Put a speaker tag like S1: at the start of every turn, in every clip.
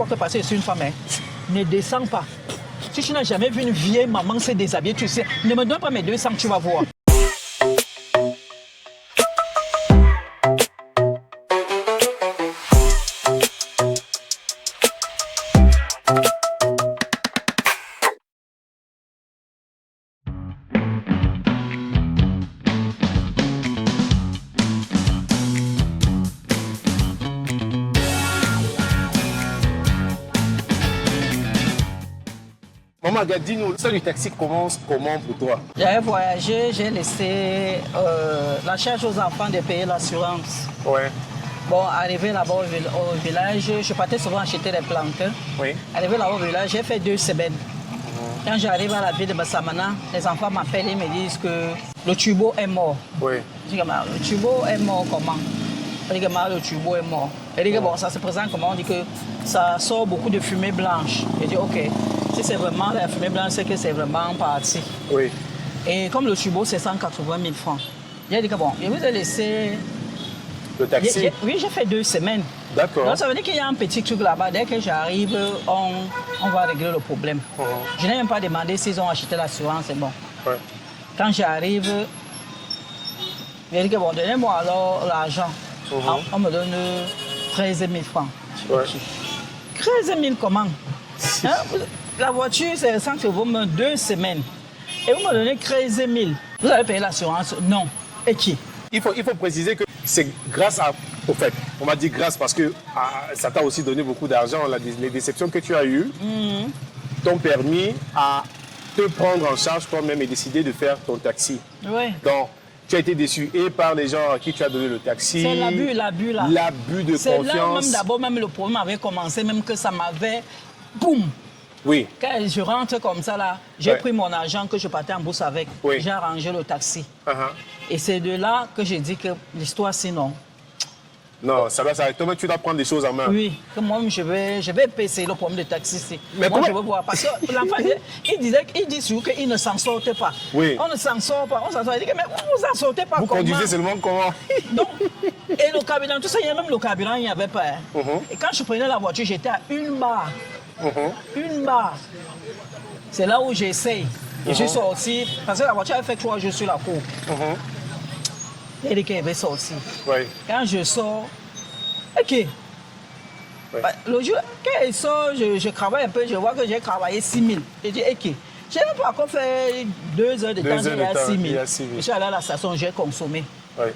S1: fois que parce que je suis une femme, ne descends pas. Si tu n'as jamais vu une vieille maman se déshabiller, tu sais, ne me donne pas mes 200, tu vas voir.
S2: Maman, dis-nous, ça du taxi commence comment pour toi?
S1: J'avais voyagé, j'ai laissé la charge aux enfants de payer l'assurance.
S2: Ouais.
S1: Bon, arrivé là-bas au village, je partais souvent acheter des plantes.
S2: Oui.
S1: Arrivé là-bas au village, j'ai fait 2 semaines. Quand j'arrive à la ville de Bassamana, les enfants m'appellent et me disent que le tubo est mort.
S2: Oui.
S1: Je dis, le tubo est mort comment? Je dis, le tubo est mort. Elle dit que bon, ça se présente comment? On dit que ça sort beaucoup de fumée blanche. Je dis, ok. Si c'est vraiment la fumée blanche, c'est que c'est vraiment parti.
S2: Oui.
S1: Et comme le tubo, c'est 180 000 francs. J'ai dit que bon, je vous ai laissé...
S2: Le taxi?
S1: Oui, j'ai fait 2 semaines.
S2: D'accord.
S1: Donc ça veut dire qu'il y a un petit truc là-bas. Dès que j'arrive, on va régler le problème. Je n'ai même pas demandé s'ils ont acheté l'assurance, c'est bon.
S2: Ouais.
S1: Quand j'arrive, je dis que bon, donnez-moi alors l'argent. On me donne 13 000 francs.
S2: Ouais.
S1: 13 000 comment? Hein? La voiture, c'est sans que vous me 2 semaines. Et vous me donnez 13 000. Vous avez payé l'assurance? Non. Et qui?
S2: Il faut préciser que c'est grâce à... Au fait, on m'a dit grâce parce que ça t'a aussi donné beaucoup d'argent. Les déceptions que tu as eues t'ont permis à te prendre en charge toi-même et décider de faire ton taxi.
S1: Oui.
S2: Donc, tu as été déçu et par les gens à qui tu as donné le taxi.
S1: C'est l'abus là.
S2: L'abus de
S1: C'est
S2: confiance.
S1: là où même d'abord, même le problème avait commencé, même que ça m'avait... Boum!
S2: Oui.
S1: Quand je rentre comme ça là, j'ai pris mon argent que je partais en bourse avec.
S2: Oui.
S1: J'ai arrangé le taxi.
S2: Uh-huh.
S1: Et c'est de là que j'ai dit que l'histoire, sinon.
S2: Non, ça va s'arrêter. Toi-même, tu dois prendre des choses en main.
S1: Oui, que moi, je vais essayer le problème de taxi ici.
S2: Mais
S1: moi,
S2: comment...
S1: je veux voir. Parce que l'enfant, il dit souvent qu'il ne s'en sortait pas.
S2: Oui.
S1: On ne s'en sort pas. On s'en sort. Il dit, mais vous en sortez pas
S2: Vous
S1: comment?
S2: conduisez seulement comment?
S1: Donc, et le carburant, tout ça, il y a même le carburant, il n'y avait pas. Et quand je prenais la voiture, j'étais à 1 barre. 1 barre. C'est là où j'essaye. Je suis sorti, parce que la voiture avait fait 3 jours sur la cour. Il dit qu'elle avait sorti.
S2: Oui.
S1: Quand je sors, ok.
S2: Oui.
S1: Le jour, quand elle sort, je travaille un peu, je vois que j'ai travaillé 6 000. Je dis, ok. Je n'ai pas encore fait 2 heures de temps, il y a 6 000. Je suis allé à la station, j'ai consommé.
S2: Oui.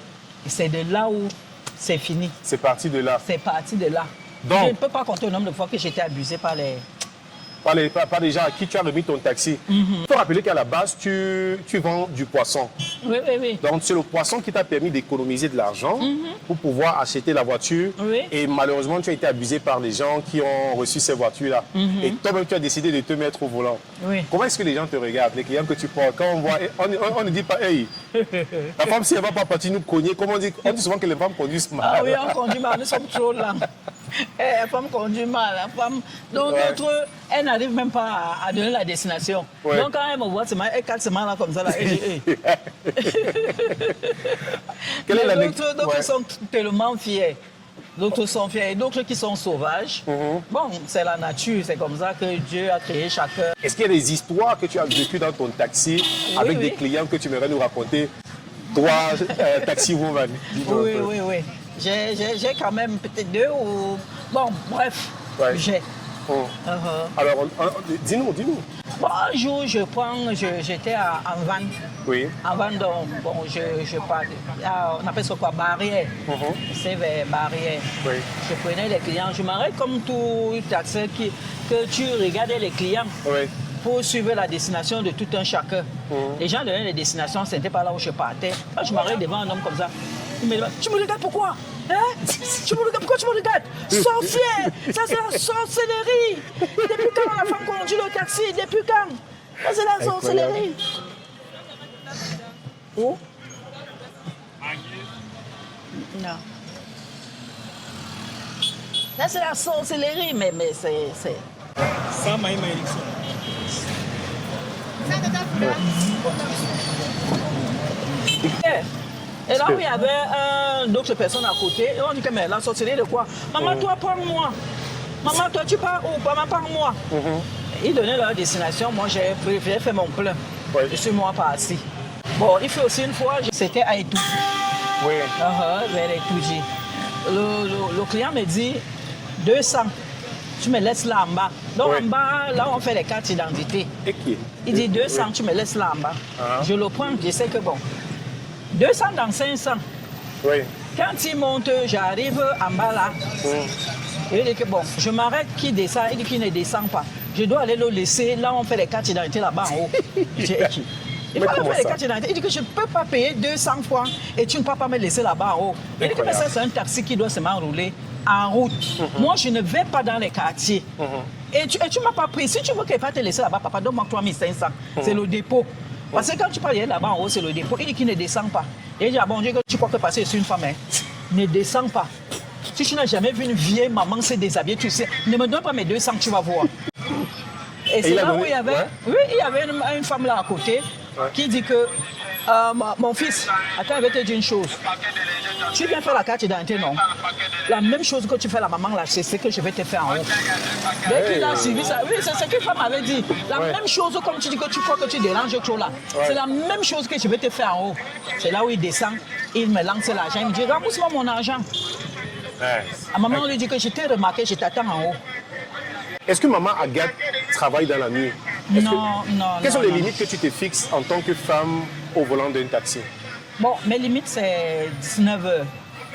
S1: Et c'est de là où c'est fini.
S2: C'est parti de là.
S1: C'est parti de là.
S2: Donc,
S1: je ne peux pas compter le nombre de fois que j'étais abusé par les...
S2: Par les gens à qui tu as remis ton taxi. Il faut rappeler qu'à la base, tu vends du poisson.
S1: Oui.
S2: Donc, c'est le poisson qui t'a permis d'économiser de l'argent pour pouvoir acheter la voiture.
S1: Oui.
S2: Et malheureusement, tu as été abusé par les gens qui ont reçu ces voitures-là. Et toi-même, tu as décidé de te mettre au volant.
S1: Oui.
S2: Comment est-ce que les gens te regardent, les clients que tu prends? Quand on voit, on ne dit pas, hey, la femme, si elle ne va pas partir nous cogner, comment on dit souvent que les femmes conduisent mal.
S1: Ah oui, on conduit mal, nous sommes trop lents. La femme conduit mal. La femme... Donc, d'autres, elle n'arrive même pas à donner la destination.
S2: Ouais.
S1: Donc, quand elle me voit, elle cale ses mains là comme ça. Là, et d'autres sont tellement fiers. D'autres sont fiers. Et d'autres qui sont sauvages. Bon, c'est la nature. C'est comme ça que Dieu a créé chacun.
S2: Est-ce qu'il y a des histoires que tu as vécues dans ton taxi avec des clients que tu aimerais nous raconter? Toi, taxi-woman.
S1: Oui. J'ai quand même peut-être 2 ou... Bon, bref, j'ai.
S2: Alors, dis-nous.
S1: Bon, un jour, j'étais en van.
S2: Oui.
S1: En van, donc, bon, je parle. On appelle ça quoi? Barrière. C'est vers Barrière.
S2: Oui.
S1: Je prenais les clients. Je m'arrête comme tout taxi que tu regardais les clients.
S2: Oui.
S1: Pour suivre la destination de tout un chacun. Les gens donnaient les destinations, ce n'était pas là où je partais. Quand je m'arrête devant un homme comme ça, il me dit, tu me regardes pourquoi? Hein? Pourquoi tu me regardes? Sorcière! Ça c'est la sorcellerie! Depuis quand la femme conduit le taxi? Depuis quand? Ça c'est la sorcellerie! Où? Non. Ça c'est la sorcellerie, mais c'est...
S3: Ça m'a aimé.
S1: Et là où il y avait d'autres personnes à côté, et on dit que mais la sorcellerie de quoi? Maman, toi, prends-moi. Maman, toi, tu pars où? Maman, par moi. Ils donnaient leur destination. Moi, j'ai fait mon plein.
S2: Oui.
S1: Je suis moi parti. Bon, il fait aussi une fois, c'était à Etouji.
S2: Oui.
S1: Vers Etouji. Le client me dit 200. Tu me laisses là en bas. Donc
S2: Oui.
S1: en bas, là, on fait les cartes d'identité.
S2: Et qui?
S1: Il dit 200,
S2: Oui.
S1: tu me laisses là en bas.
S2: Ah.
S1: Je le prends, je sais que bon. 200 dans 500.
S2: Oui.
S1: Quand il monte, j'arrive en bas là. Il dit que bon, je m'arrête, qui descend, il dit qu'il ne descend pas. Je dois aller le laisser, là on fait les cartes d'identité là-bas en haut. Je dis, eh, il
S2: Mais
S1: faut
S2: comment
S1: faire les
S2: ça?
S1: cartes d'identité. Il dit que je ne peux pas payer 200 fois et tu ne peux pas me laisser là-bas en haut. Il dit que mais ça c'est un taxi qui doit se m'enrouler en route. Moi je ne vais pas dans les quartiers. Et tu ne m'as pas pris. Si tu veux qu'il va te laisser là-bas, papa, donne-moi 3500. C'est le dépôt. Parce que quand tu parles là-bas en haut, c'est le dépôt. Il dit qu'il ne descend pas. Et il dit, ah bon Dieu, tu crois que parce que je suis une femme, hein, ne descends pas. Si tu n'as jamais vu une vieille maman se déshabiller, tu sais, ne me donne pas mes 200, tu vas voir. Et c'est
S2: il a
S1: là où
S2: donné-
S1: il y avait,
S2: ouais.
S1: oui, il y avait une femme là à côté qui dit que mon fils, attends, je vais te dire une chose. Tu viens faire la carte d'identité, non? La même chose que tu fais la maman là, c'est ce que je vais te faire en haut. Dès qu'il a suivi ça, oui, c'est ce que femme avait dit. La
S2: Ouais.
S1: même chose comme tu dis que tu crois que tu déranges trop là. C'est la même chose que je vais te faire en haut. C'est là où il descend, il me lance l'argent, il me dit, rembourse-moi mon argent.
S2: Ouais.
S1: À maman, on lui dit que je t'ai remarqué, je t'attends en haut.
S2: Est-ce que maman Agathe travaille dans la nuit? Est-ce
S1: Non,
S2: que-
S1: non,
S2: Quelles sont
S1: non,
S2: les
S1: non.
S2: limites que tu te fixes en tant que femme au volant d'un taxi?
S1: Bon, mes limites, c'est 19 heures.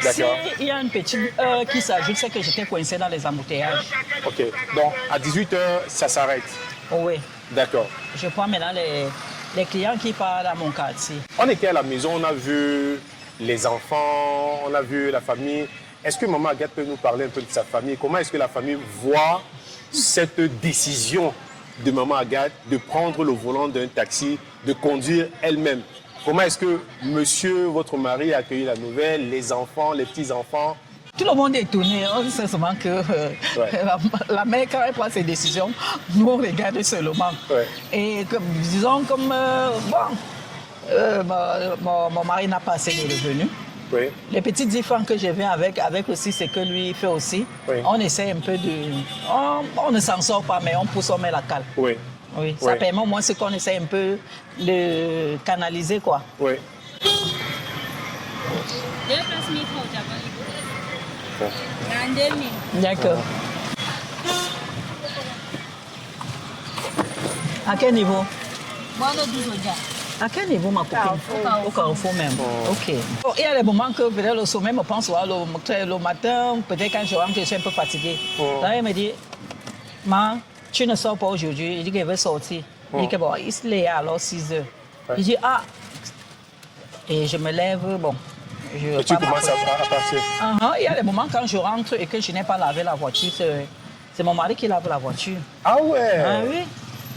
S2: D'accord.
S1: S'il y a une petite heure qui s'ajoute, c'est que j'étais coincée dans les embouteillages.
S2: Ok. Donc, à 18h, ça s'arrête.
S1: Oh oui,
S2: D'accord.
S1: je prends maintenant les clients qui partent à mon quartier.
S2: On était à la maison, on a vu les enfants, on a vu la famille. Est-ce que maman Agathe peut nous parler un peu de sa famille? Comment est-ce que la famille voit cette décision de maman Agathe de prendre le volant d'un taxi, de conduire elle-même? Comment est-ce que monsieur, votre mari, a accueilli la nouvelle, les enfants, les petits-enfants?
S1: Tout le monde est étonné. On sait seulement que
S2: Ouais.
S1: la mère, quand elle prend ses décisions, nous, on regarde seulement.
S2: Ouais.
S1: Et disons, comme, mon mari n'a pas assez de revenus.
S2: Oui.
S1: Les petits 10 francs que je viens avec aussi, c'est que lui fait aussi.
S2: Oui.
S1: On essaie un peu de... On ne s'en sort pas, mais on pousse, on met la cale.
S2: Oui.
S1: Oui, ça
S2: Oui.
S1: permet au moins ce qu'on essaie un peu de canaliser, quoi.
S2: Oui.
S4: 2 plus มีโทรจากบริษัทงานเดมิน
S1: D'accord. À quel niveau?
S4: บอลดูสนใจ
S1: À quel niveau, ma copine?
S4: Carrefour.
S1: Au Carrefour même. Ok. Bon, il y a des moments que peut-être le sommeil me pense, le matin, peut-être quand je rentre, je suis un peu fatiguée. Là, il me dit, Ma, tu ne sors pas aujourd'hui. Il dit qu'il veut sortir. Il dit que bon, il est alors 6 heures. Il dit, ah. Et je me lève, bon. Je
S2: Et tu
S1: pars ma
S2: commences à partir.
S1: Il y a des moments quand je rentre et que je n'ai pas lavé la voiture, c'est mon mari qui lave la voiture.
S2: Ah ouais.
S1: Ah oui.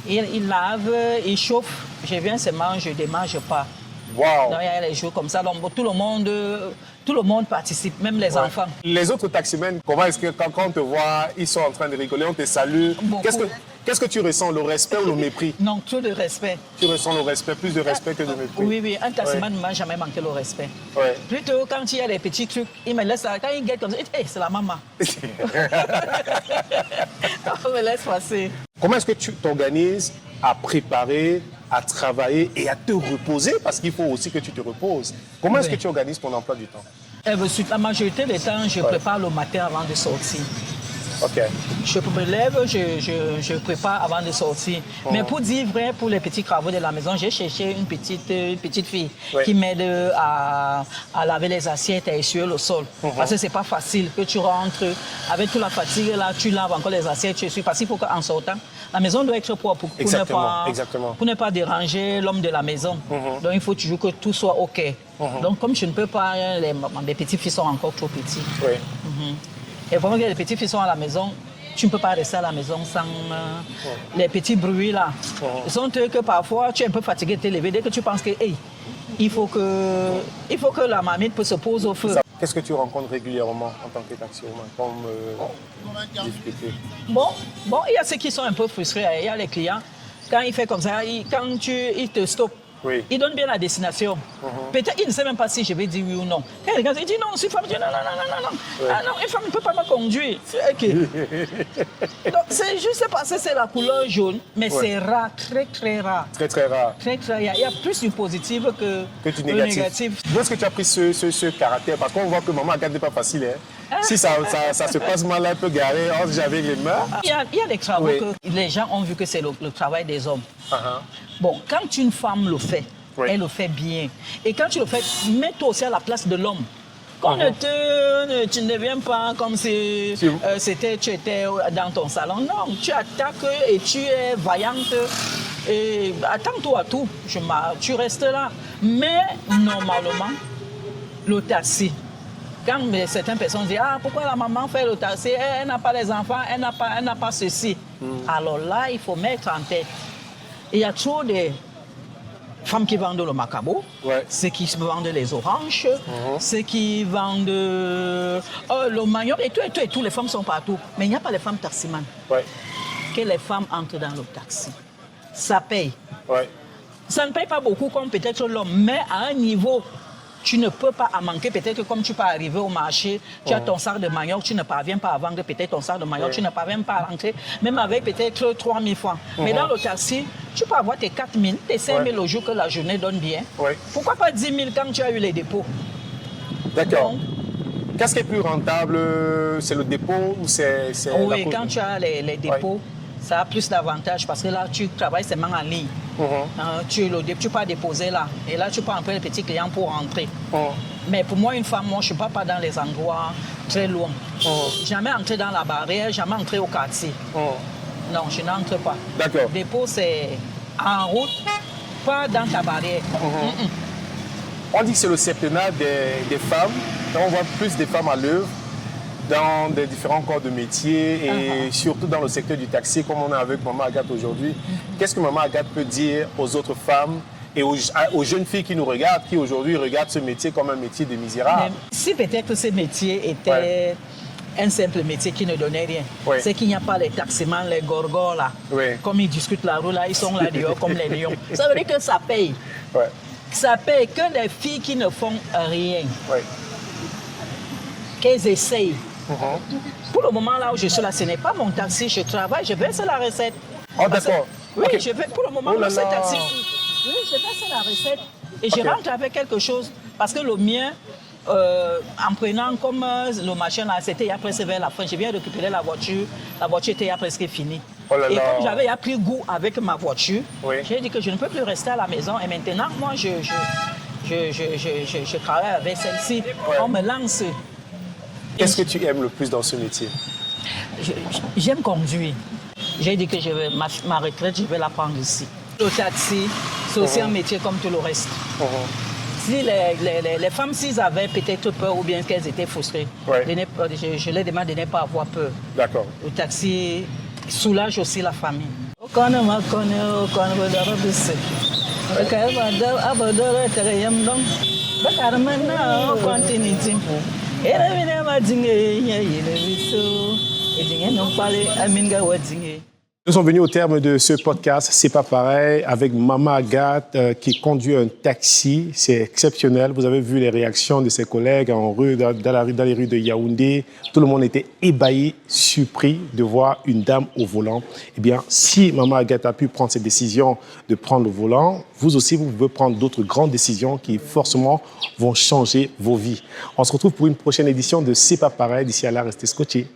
S1: Il lave, il chauffe. Je viens seulement, je démarre, je pars.
S2: Wow.
S1: Donc il y a les jours comme ça. Donc tout le monde participe, même les enfants.
S2: Les autres taximens, comment est-ce que quand on te voit, ils sont en train de rigoler, on te salue.
S1: Beaucoup.
S2: Qu'est-ce que tu ressens, le respect ou le mépris?
S1: Donc tout de respect.
S2: Tu ressens le respect, plus de respect que de mépris.
S1: Oui, oui, un taximan ne m'a jamais manqué le respect.
S2: Ouais.
S1: Plutôt quand il y a des petits trucs, il me laisse là. Quand il guette comme ça, hey, c'est la maman. On me laisse passer.
S2: Comment est-ce que tu t'organises à préparer, à travailler et à te reposer? Parce qu'il faut aussi que tu te reposes. Comment est-ce
S1: Oui.
S2: que tu organises ton emploi du temps?
S1: La majorité des temps, je prépare le matin avant de sortir.
S2: Ok.
S1: Je me lève, je prépare avant de sortir. Mais pour dire vrai, pour les petits travaux de la maison, j'ai cherché une petite fille
S2: Ouais.
S1: qui m'aide à laver les assiettes, à essuyer le sol. Parce que c'est pas facile que tu rentres avec toute la fatigue, là, tu laves encore les assiettes, tu essuies. Parce qu'il faut qu'en sortant, la maison doit être propre
S2: Exactement.
S1: pour ne pas déranger l'homme de la maison. Donc il faut toujours que tout soit OK. Donc comme je ne peux pas, mes petits filles sont encore trop petits.
S2: Oui.
S1: Et vraiment que les petits filles sont à la maison, tu ne peux pas rester à la maison sans les petits bruits là. Ils sont que parfois tu es un peu fatigué de te lever dès que tu penses que hey, il faut que la mamite peut se pose au feu.
S2: Qu'est-ce que tu rencontres régulièrement en tant que taximan comme difficulté?
S1: Bon, il y a ceux qui sont un peu frustrés. Il y a les clients, quand il fait comme ça, quand il te stoppe,
S2: Oui.
S1: Il donne bien la destination. Peut-être qu'il ne sait même pas si je vais dire oui ou non. Quand il regarde, il dit non, je suis femme, je dis non, non, non, non, non. Ah non, une femme ne peut pas me conduire. Ok. Donc c'est juste parce que c'est la couleur jaune, mais c'est rare, très très rare.
S2: Très, très rare.
S1: Très, très, il y a plus du positif que
S2: Du
S1: le
S2: négatif.
S1: négatif.
S2: D'où est-ce que tu as pris ce caractère? Parce qu'on voit que maman Agathe n'est pas facile. Hein? Si ça se passe mal, là, elle peut garer, on j'avais les mains.
S1: Il y a des travaux
S2: Oui.
S1: que les gens ont vu que c'est le travail des hommes.
S2: Uh-huh.
S1: Bon, quand une femme le fait,
S2: Oui.
S1: elle le fait bien. Et quand tu le fais, mets-toi aussi à la place de l'homme. Tu ne deviens pas comme si tu étais dans ton salon. Non, tu attaques et tu es vaillante. Et attends-toi à tout. Tu restes là. Mais normalement, le taxi. Quand certaines personnes disent « Ah, pourquoi la maman fait le taxi? Elle n'a pas les enfants, elle n'a pas ceci. Alors là, il faut mettre en tête. Il y a trop de femmes qui vendent le macabo,
S2: Ouais.
S1: ceux qui vendent les oranges, ceux qui vendent le manioc, et tout, les femmes sont partout. Mais il n'y a pas les femmes taximanes.
S2: Ouais.
S1: Que les femmes entrent dans le taxi. Ça paye.
S2: Ouais.
S1: Ça ne paye pas beaucoup comme peut-être l'homme, mais à un niveau, tu ne peux pas en manquer. Peut-être que comme tu peux arriver au marché, tu as ton sac de manioc, tu ne parviens pas à vendre peut-être ton sac de manioc, tu ne parviens pas à rentrer, même avec peut-être 3 000 francs. Mais dans le taxi, tu peux avoir tes 4 000, tes 5 000 au jour que la journée donne bien.
S2: Ouais.
S1: Pourquoi pas 10 000 quand tu as eu les dépôts?
S2: D'accord.
S1: Donc,
S2: Qu'est-ce qui est plus rentable? C'est le dépôt ou c'est
S1: oui,
S2: la cause?
S1: quand tu as les dépôts, ça a plus d'avantages parce que là, tu travailles seulement en ligne. Tu peux déposer là. Et là, tu peux entrer les petits clients pour rentrer. Mais pour moi, une femme, moi, je ne suis pas dans les endroits très loin. Jamais entrer dans la barrière, jamais entrer au quartier. Non, je n'entre pas.
S2: D'accord.
S1: Dépôt, c'est en route, pas dans ta barrière.
S2: On dit que c'est le septennat des femmes. On voit plus des femmes à l'œuvre dans des différents corps de métier et surtout dans le secteur du taxi, comme on est avec Maman Agathe aujourd'hui. Qu'est-ce que Maman Agathe peut dire aux autres femmes et aux jeunes filles qui nous regardent, qui aujourd'hui regardent ce métier comme un métier de misérable?
S1: Mais si peut-être ce métier était un simple métier qui ne donnait rien, c'est qu'il n'y a pas les taximans, les gorgons là, comme ils discutent la roue là, ils sont là dehors comme les lions. Ça veut dire que ça paye. Ça paye que les filles qui ne font rien, qu'elles essayent. Pour le moment là où je suis là, ce n'est pas mon taxi, je travaille, je verse la recette.
S2: Oh d'accord.
S1: Oui,
S2: Okay.
S1: je vais pour le moment
S2: Oh là
S1: ce
S2: là.
S1: taxi. Oui, je verse la recette et je rentre avec quelque chose parce que le mien, en prenant comme le machin là, c'était presque vers la fin. Je viens récupérer la voiture était presque finie.
S2: Oh là
S1: Et
S2: là.
S1: comme j'avais pris goût avec ma voiture, j'ai dit que je ne peux plus rester à la maison et maintenant moi je travaille avec celle-ci. On me lance.
S2: Qu'est-ce que tu aimes le plus dans ce métier?
S1: J'aime conduire. J'ai dit que ma retraite, je vais la prendre ici. Le taxi, c'est aussi un métier comme tout le reste. Si les femmes, s'ils avaient peut-être peur ou bien qu'elles étaient frustrées, je les demande de ne pas avoir peur.
S2: D'accord.
S1: Le taxi soulage aussi la famille.
S2: Nous sommes venus au terme de ce podcast, c'est pas pareil, avec Maman Agathe qui conduit un taxi. C'est exceptionnel. Vous avez vu les réactions de ses collègues en rue, dans les rues de Yaoundé. Tout le monde était ébahi, surpris de voir une dame au volant. Eh bien, si Maman Agathe a pu prendre cette décision de prendre le volant, vous aussi, vous pouvez prendre d'autres grandes décisions qui, forcément, vont changer vos vies. On se retrouve pour une prochaine édition de C'est pas pareil. D'ici là, restez scotchés.